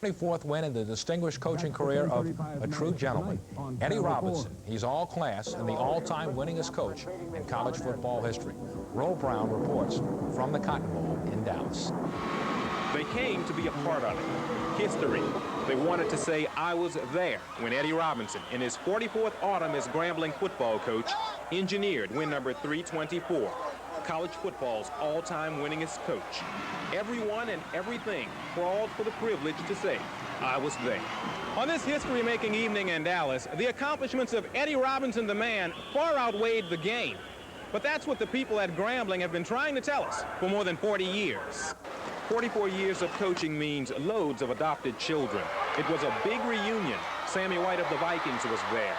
24th win in the distinguished coaching career of a true gentleman, Eddie Robinson. He's all class and the all-time winningest coach in college football history. Roe Brown reports from the Cotton Bowl in Dallas. They came to be a part of it. History. They wanted to say, I was there when Eddie Robinson, in his 44th autumn as Grambling football coach, engineered win number 324. College football's all-time winningest coach. Everyone and everything crawled for the privilege to say, I was there. On this history-making evening in Dallas, the accomplishments of Eddie Robinson, the man, far outweighed the game. But that's what the people at Grambling have been trying to tell us for more than 40 years. 44 years of coaching means loads of adopted children. It was a big reunion. Sammy White of the Vikings was there.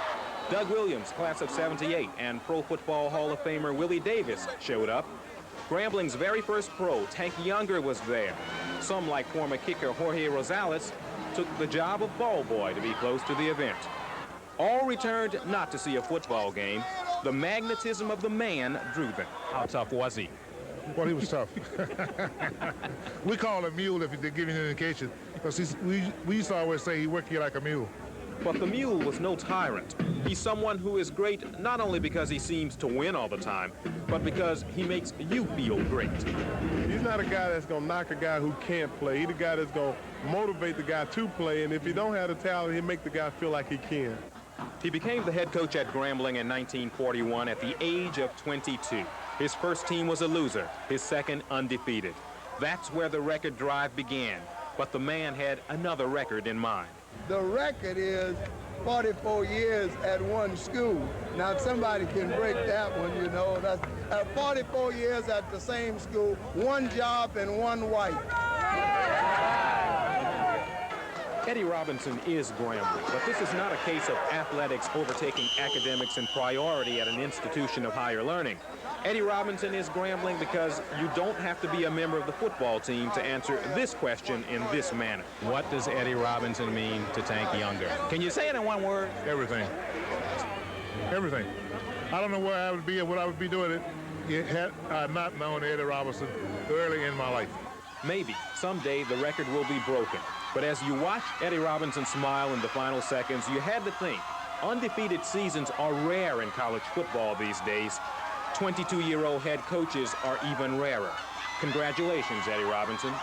Doug Williams, class of '78, and Pro Football Hall of Famer Willie Davis showed up. Grambling's very first pro, Tank Younger, was there. Some, like former kicker Jorge Rosales, took the job of ball boy to be close to the event. All returned not to see a football game. The magnetism of the man drew them. How tough was he? Well, he was tough. We call him mule if they give you an indication. Because we used to always say he worked here like a mule. But the mule was no tyrant. He's someone who is great not only because he seems to win all the time, but because he makes you feel great. He's not a guy that's going to knock a guy who can't play. He's the guy that's going to motivate the guy to play, and if he don't have the talent, he'll make the guy feel like he can. He became the head coach at Grambling in 1941 at the age of 22. His first team was a loser, his second undefeated. That's where the record drive began, but the man had another record in mind. The record is 44 years at one school. Now, if somebody can break that one, you know, that's 44 years at the same school, one job and one wife. Eddie Robinson is Grambling, but this is not a case of athletics overtaking academics in priority at an institution of higher learning. Eddie Robinson is Grambling because you don't have to be a member of the football team to answer this question in this manner. What does Eddie Robinson mean to Tank Younger? Can you say it in one word? Everything. Everything. I don't know where I would be and what I would be doing had I not known Eddie Robinson early in my life. Maybe someday the record will be broken. But as you watch Eddie Robinson smile in the final seconds, you had to think, undefeated seasons are rare in college football these days. 22-year-old head coaches are even rarer. Congratulations, Eddie Robinson.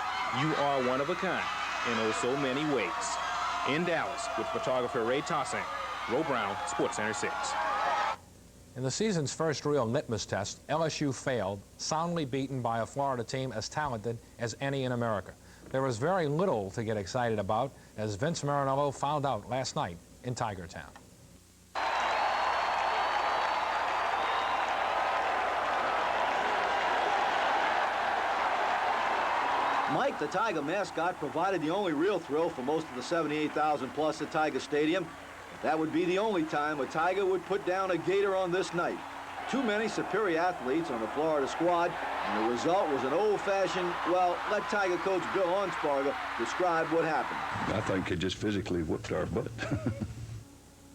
You are one of a kind in oh so many ways. In Dallas, with photographer Ray Tossing, Roe Brown, SportsCenter 6. In the season's first real litmus test, LSU failed, soundly beaten by a Florida team as talented as any in America. There was very little to get excited about, as Vince Marinello found out last night in Tiger Town. Mike, the Tiger mascot, provided the only real thrill for most of the 78,000 plus at Tiger Stadium. That would be the only time a Tiger would put down a Gator on this night. Too many superior athletes on the Florida squad, and the result was an old-fashioned, well, let Tiger coach Bill Hornsparger describe what happened. I think it just physically whooped our butt.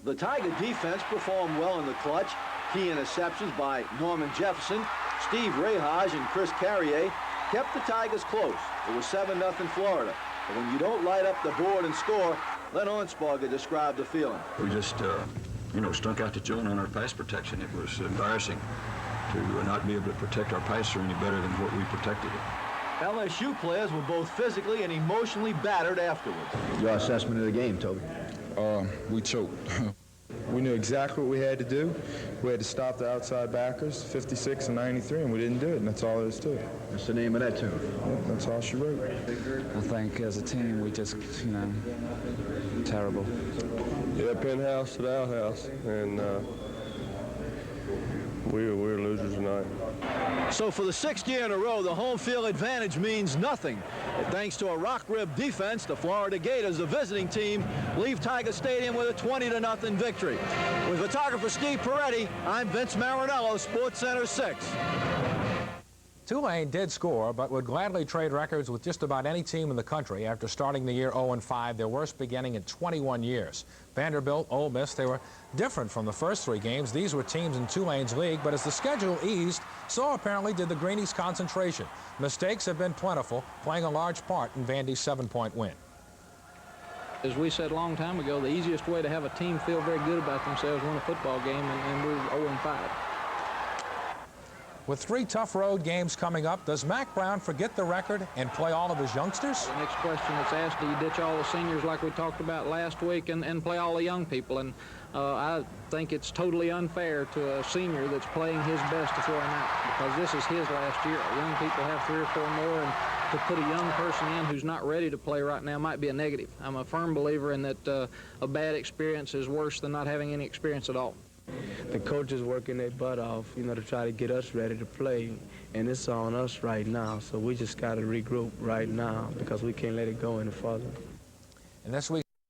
The Tiger defense performed well in the clutch. Key interceptions by Norman Jefferson, Steve Rahaj, and Chris Carrier kept the Tigers close. It was 7-0 Florida. But when you don't light up the board and score, let Hornsparger describe the feeling. We just, stunk out the joint on our pass protection. It was embarrassing to not be able to protect our passer any better than what we protected it. LSU players were both physically and emotionally battered afterwards. Your assessment of the game, Toby? We choked. We knew exactly what we had to do. We had to stop the outside backers, 56 and 93, and we didn't do it, and that's all there is to it. What's the name of that tune? Yeah, that's all she wrote. I think as a team, we just, terrible. Yeah, penthouse to the outhouse, and we're losers tonight. So for the 6th year in a row, the home field advantage means nothing. And thanks to a rock rib defense, the Florida Gators, the visiting team, leave Tiger Stadium with a 20-0 victory. With photographer Steve Peretti, I'm Vince Marinello, SportsCenter 6. Tulane did score, but would gladly trade records with just about any team in the country after starting the year 0-5, their worst beginning in 21 years. Vanderbilt, Ole Miss, they were different from the first 3 games. These were teams in Tulane's league, but as the schedule eased, so apparently did the Greenies' concentration. Mistakes have been plentiful, playing a large part in Vandy's 7-point win. As we said a long time ago, the easiest way to have a team feel very good about themselves win a football game, and we're 0-5. With 3 tough road games coming up, does Mack Brown forget the record and play all of his youngsters? The next question that's asked, do you ditch all the seniors like we talked about last week and play all the young people? And I think it's totally unfair to a senior that's playing his best to throw him out, because this is his last year. Young people have 3 or 4 more, and to put a young person in who's not ready to play right now might be a negative. I'm a firm believer in that a bad experience is worse than not having any experience at all. The coaches working their butt off, you know, to try to get us ready to play, and it's on us right now. So we just got to regroup right now because we can't let it go any further. And this week.